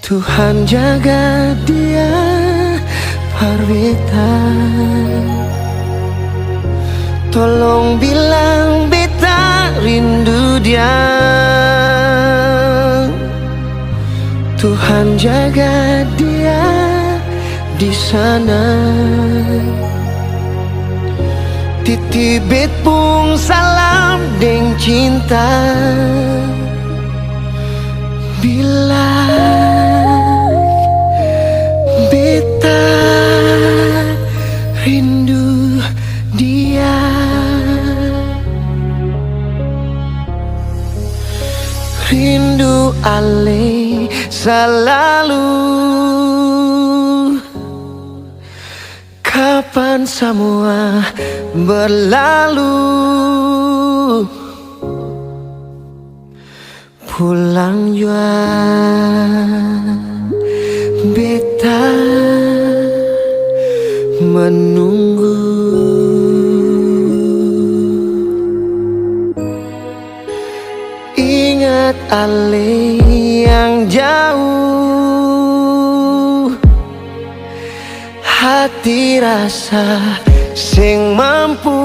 Tuhan jaga dia, Parvita. Tolong bilang beta rindu dia. Tuhan jaga dia di sana. Titip bet pung salam deng cinta. Bila beta rindu dia. Rindu ale selalu. Kapan semua berlalu. Pulang jua beta menunggu. Ingat ale yang jauh, hati rasa sing mampu.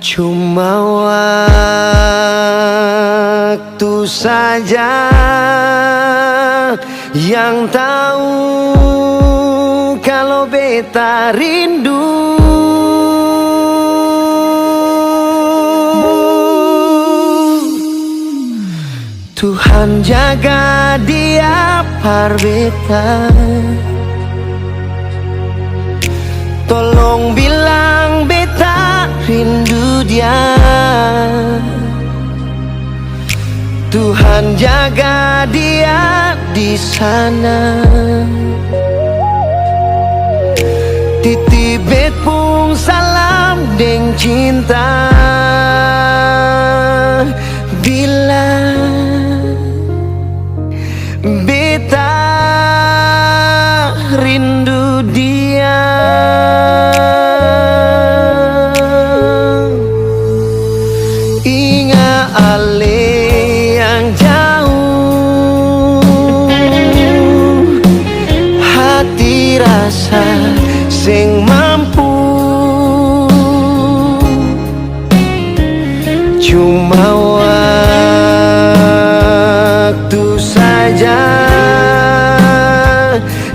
Cuma waktu saja yang tahu kalau beta rindu. Tuhan jaga dia, Parvita. Tolong bilang beta rindu dia. Tuhan jaga dia di sana. Titip bet pung salam deng cinta. Bila beta rindu dia. Ingat ale yang jauh, hati rasa sing mampu. Cuma waktu saja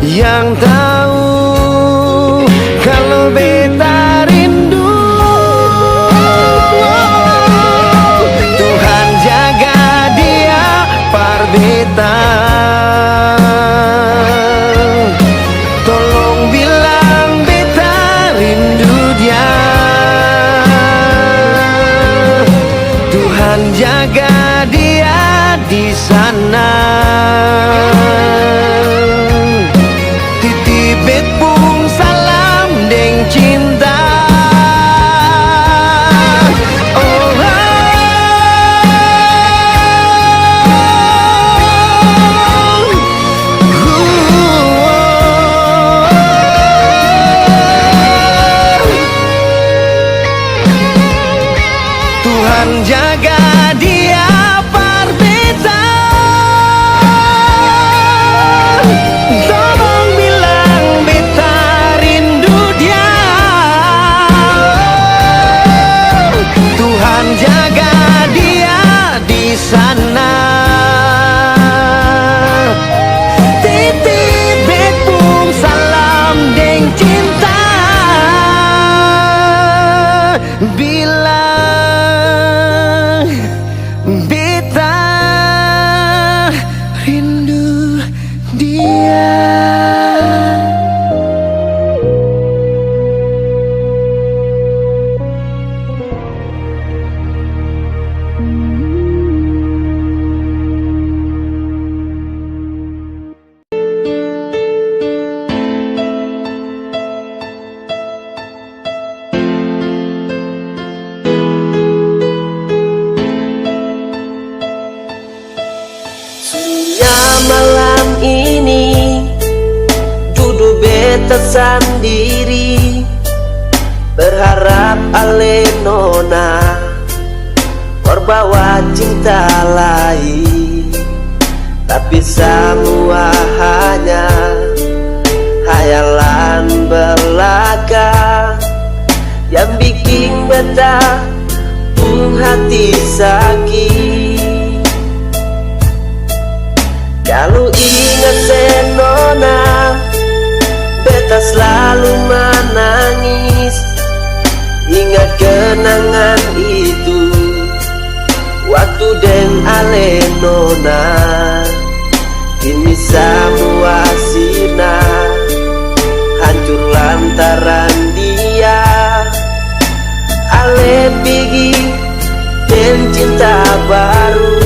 yang tahu kalau beta rindu. Tuhan jaga dia, Parvita. Tolong bilang beta rindu dia. Tuhan jaga dia di sana. Titip bet pung salam deng cinta. Oh, Tuhan jaga dia, Parvita. Tolong bilang beta rindu dia. Tuhan jaga dia di sana. Titip bet pung salam deng cinta. Bila beta rindu dia. Malam ini beta sendiri, berharap ale nona terbawa cinta lain. Tapi semua hanya hayalan belaka yang bikin beta hati sakit. Kalau ingat senona, beta selalu menangis. Ingat kenangan itu, waktu deng ale nona. Ini semua sirna hancur lantaran dia. Ale pergi dan cinta baru.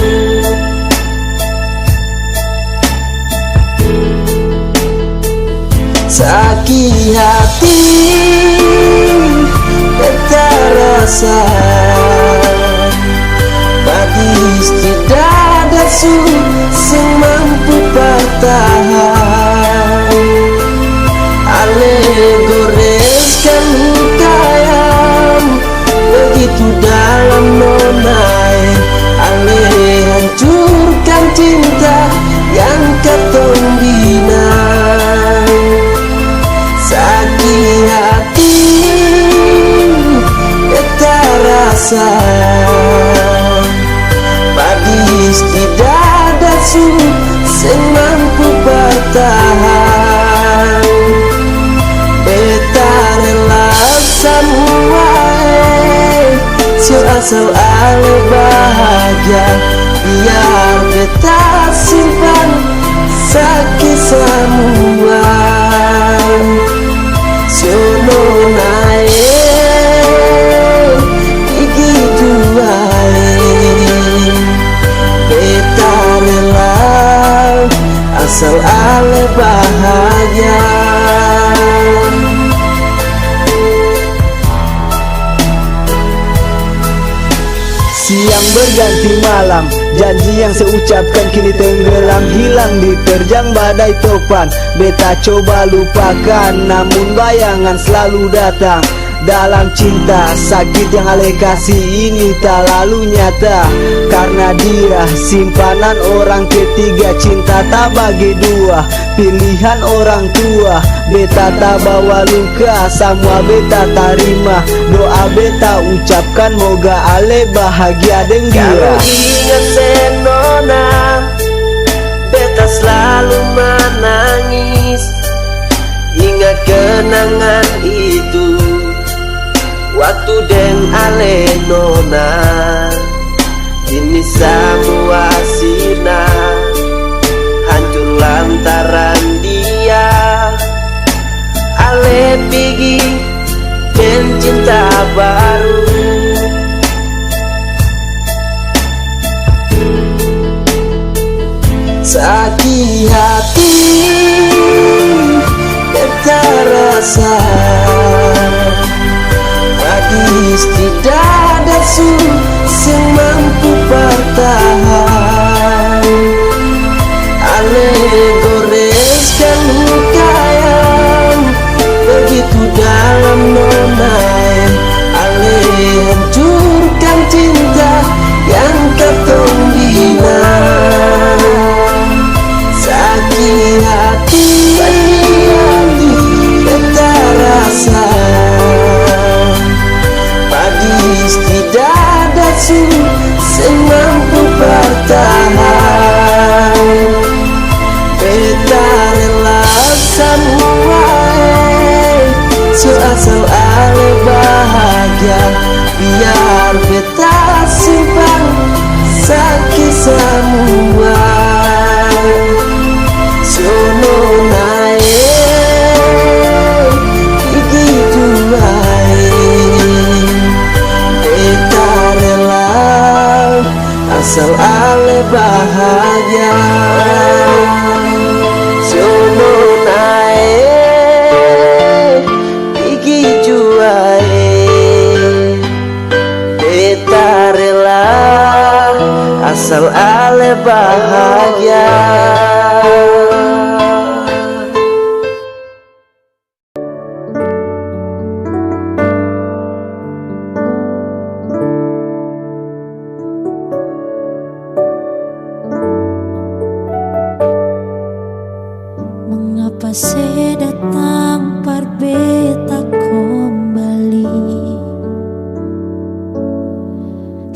Sakit hati beta rasa, badis tidak ada yang mampu bertahan. Ale goreskan luka yang begitu dalam nonai. Ale hancurkan cinta yang katong bina. Sakit hati beta rasa, badis tidak ada yang mampu bertahan. Beta rela semua asal ale bahagia. Biar beta simpan sakit semua. Sono naik gigi juai, beta rela asal ale bahagia. Siang berganti malam, janji yang seucapkan kini tenggelam, hilang diterjang badai topan. Beta coba lupakan, namun bayangan selalu datang. Dalam cinta, sakit yang ale kasih ini tak lalu nyata. Karena dia simpanan orang ketiga, cinta tak bagi dua, pilihan orang tua. Beta tak bawa luka, semua beta terima. Doa beta ucapkan, moga ale bahagia dengan dia. Kalau ingat senona, beta selalu menangis. Ingat kenangan itu, waktu deng ale nona. Ini semua sirna hancur lantaran dia. Ale pergi dan cinta baru. Sakit hati beta rasa, badis tidak ada yang mampu bertahan. Ale goreskan luka yang begitu dalam nonai. Ale hancurkan cinta yang katong bina. Sakit hati beta Mengapa saya datang beta kembali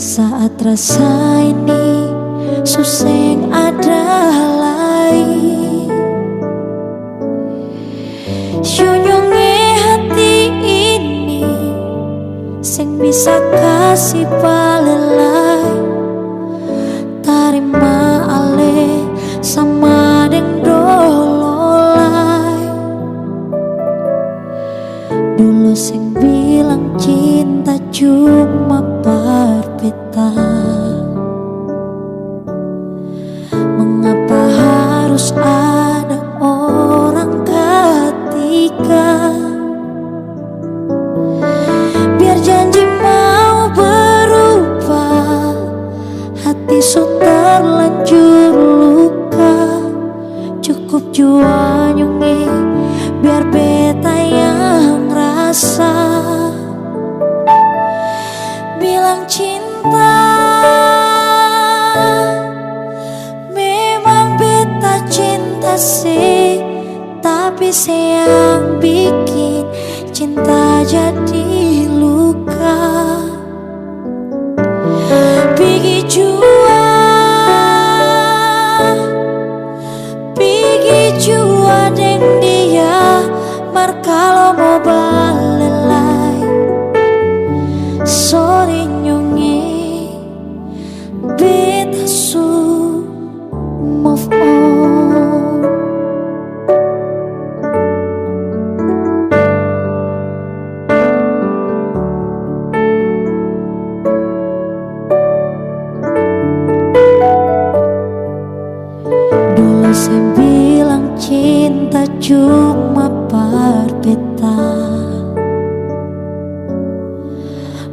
saat rasa ini suseng ada lain. Syunyonge hati ini sing bisa kasih palelai, tarima ale sama deng dololai. Dulu sing bilang cinta cuma beta, mengapa harus ada orang ketiga? Biar janji mau berubah, hati su terlanjur luka. Cukup jua nyungi biar beta yang rasa. Bilang cinta memang beta cinta sih, tapi sayang bikin cinta jadi luka. Pigi jua deng dia, mar kalau mau balelai. Sorry nyonge, beta su move on. Dulu saya bilang cinta cuma beta,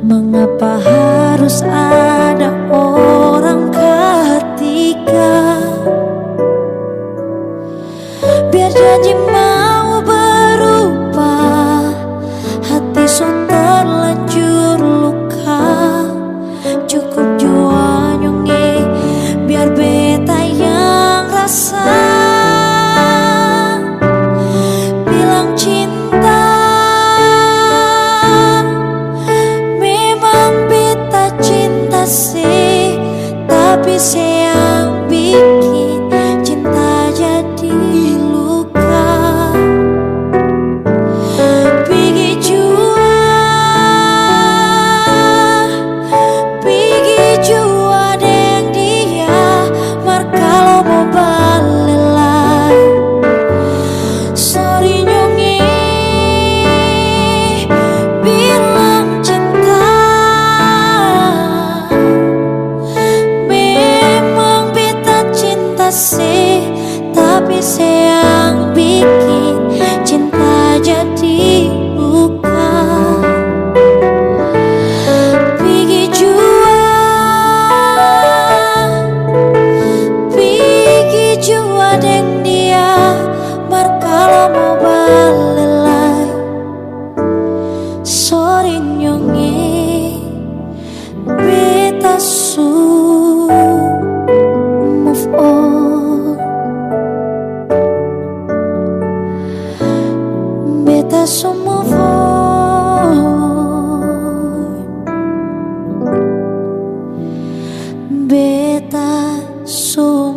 mengapa harus ada orang ketiga? Biar janji mau berubah, hati su terlanjur luka. Cukup jua nyungi biar beta yang rasa. Bilang cinta memang beta cinta sih, tapi sayang bikin cinta jadi luka. Pigi jua deng dia, mar kalau mau balelai. Sorry nyongi, bilang cinta memang beta cinta sih, tapi sayang bikin cinta jadi luka. Pigi jua deng dia, mar kalau mau balelai. Sorry nyonge, beta su move on. Beta su move on. Beta su